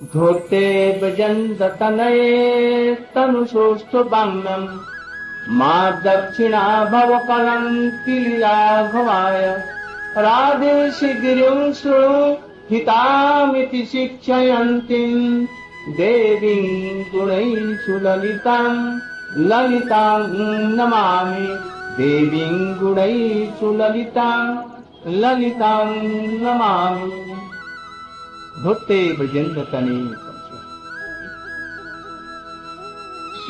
धोते भजन्त तनये तनुषोष्ठ बांगम माँ दक्षिणा भव कलंकी राघवाय राधे शीघ्रं शृणु हितामिति शिक्षयन्तीं देवीं गुणैषु ललितां ललितां नमामि देवीं गुणैषु ललितां ललितां नमामि। धोते भजन्त तनये।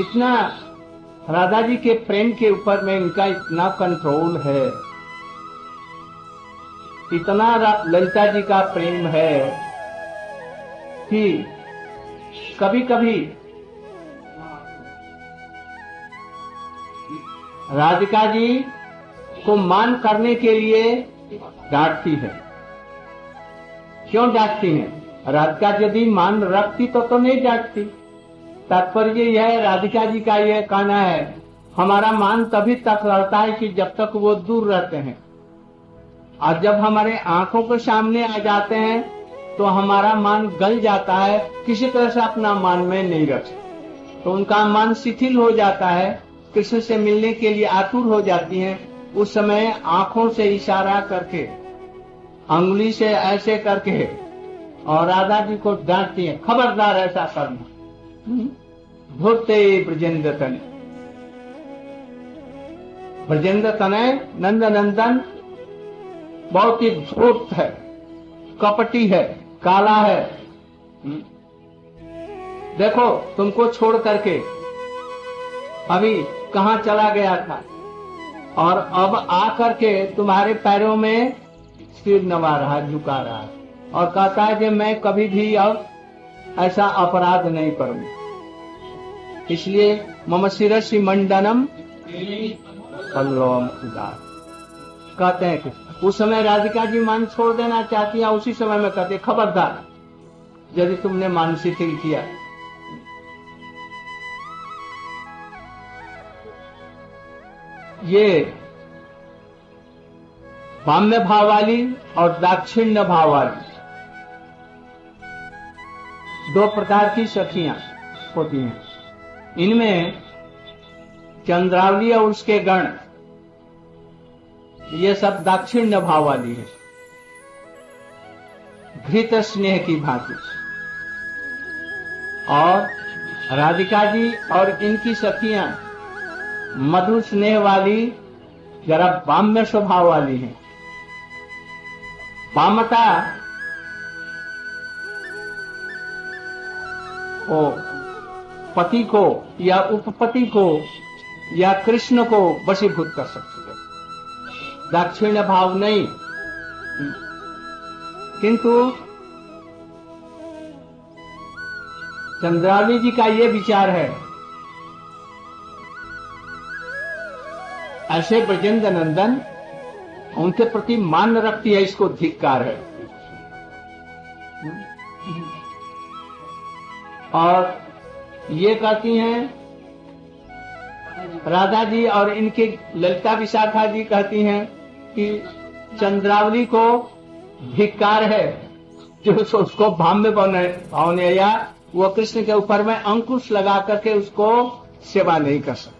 इतना राधा जी के प्रेम के ऊपर में इनका इतना कंट्रोल है, इतना ललिता जी का प्रेम है कि कभी कभी राधिका जी को मान करने के लिए डांटती है। क्यों डांटती है? राधिका यदि मान रखती तो नहीं डांटती। तात्पर्य यह है, राधिका जी का यह कहना है, हमारा मान तभी तक रहता है कि जब तक वो दूर रहते हैं, और जब हमारे आंखों के सामने आ जाते हैं तो हमारा मान गल जाता है, किसी तरह से अपना मान में नहीं रख सकते, तो उनका मान शिथिल हो जाता है, कृष्ण से मिलने के लिए आतुर हो जाती हैं। उस समय आंखों से इशारा करके, अंगुली से ऐसे करके और राधा जी को डांटती है, खबरदार ऐसा करना। धोते ब्रजेंद्र तनय। ब्रजेंद्र तनय नंद नंदन बहुत ही धूर्त है, कपटी है, काला है। देखो तुमको छोड़ करके अभी कहाँ चला गया था, और अब आ करके तुम्हारे पैरों में सिर नवा रहा, झुका रहा है, और कहता है कि मैं कभी भी अब ऐसा अपराध नहीं करूंगा, इसलिए मम शिरसि मंडनम पल्लवम उदार। कहते हैं कि उस समय राधिका जी मान छोड़ देना चाहती है, उसी समय में कहते खबरदार यदि तुमने मान शिथिल किया। ये वाम्य भाव वाली और दाक्षिण्य भाव वाली दो प्रकार की सखियां होती हैं। इनमें चंद्रावली और उसके गण, ये सब दाक्षिण्य भाव वाली है, घृत स्नेह की भांति। और राधिका जी और इनकी सखियां मधुर स्नेह वाली, जरा वाम्य स्वभाव वाली हैं। वामता ओ पति को या उपपति को या कृष्ण को वशीभूत कर सकते हैं, दाक्षिण्य भाव नहीं। किंतु चंद्रावली जी का ये विचार है, ऐसे ब्रजेंद्र नंदन उनके प्रति मान रखती है, इसको धिक्कार है। और ये कहती हैं राधा जी और इनके ललिता विशाखा जी कहती हैं कि चंद्रावली को धिक्कार है जो उसको भाम्य भावने या वो कृष्ण के ऊपर में अंकुश लगा करके उसको सेवा नहीं कर सकते।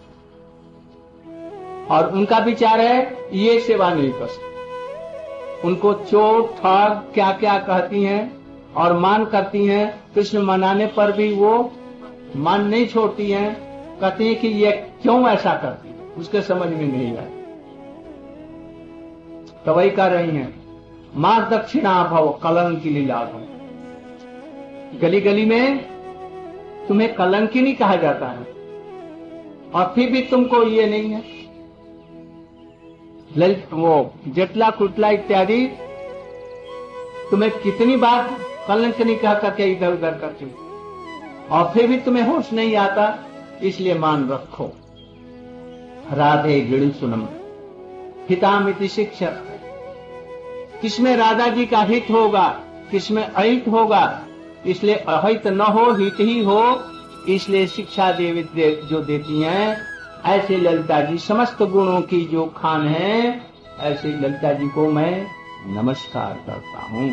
और उनका विचार है ये सेवा नहीं कर सकते। उनको चोट ठग क्या क्या कहती हैं और मान करती हैं, कृष्ण मनाने पर भी वो मान नहीं छोड़ती हैं। कहती हैं कि ये क्यों ऐसा करती है, उसके समझ में नहीं आए। तो वही कह रही हैं, माँ दक्षिणा भव कलंकिनी लाभम। गली गली में तुम्हें कलंकिनी कहा जाता है और फिर भी तुमको ये नहीं है। वो जटला कुटला इत्यादि तुम्हें कितनी बार कलंकिनी कह करके इधर उधर करती और फिर भी तुम्हें होश नहीं आता, इसलिए मान रखो। राधे गिड़ी सुनम हितामिति शिक्षक। किसमें राधा जी का हित होगा, किसमें अहित होगा, इसलिए अहित न हो हित ही हो, इसलिए शिक्षा देवी जो देती हैं। ऐसे ललिता जी समस्त गुणों की जो खान है, ऐसे ललिता जी को मैं नमस्कार करता हूँ।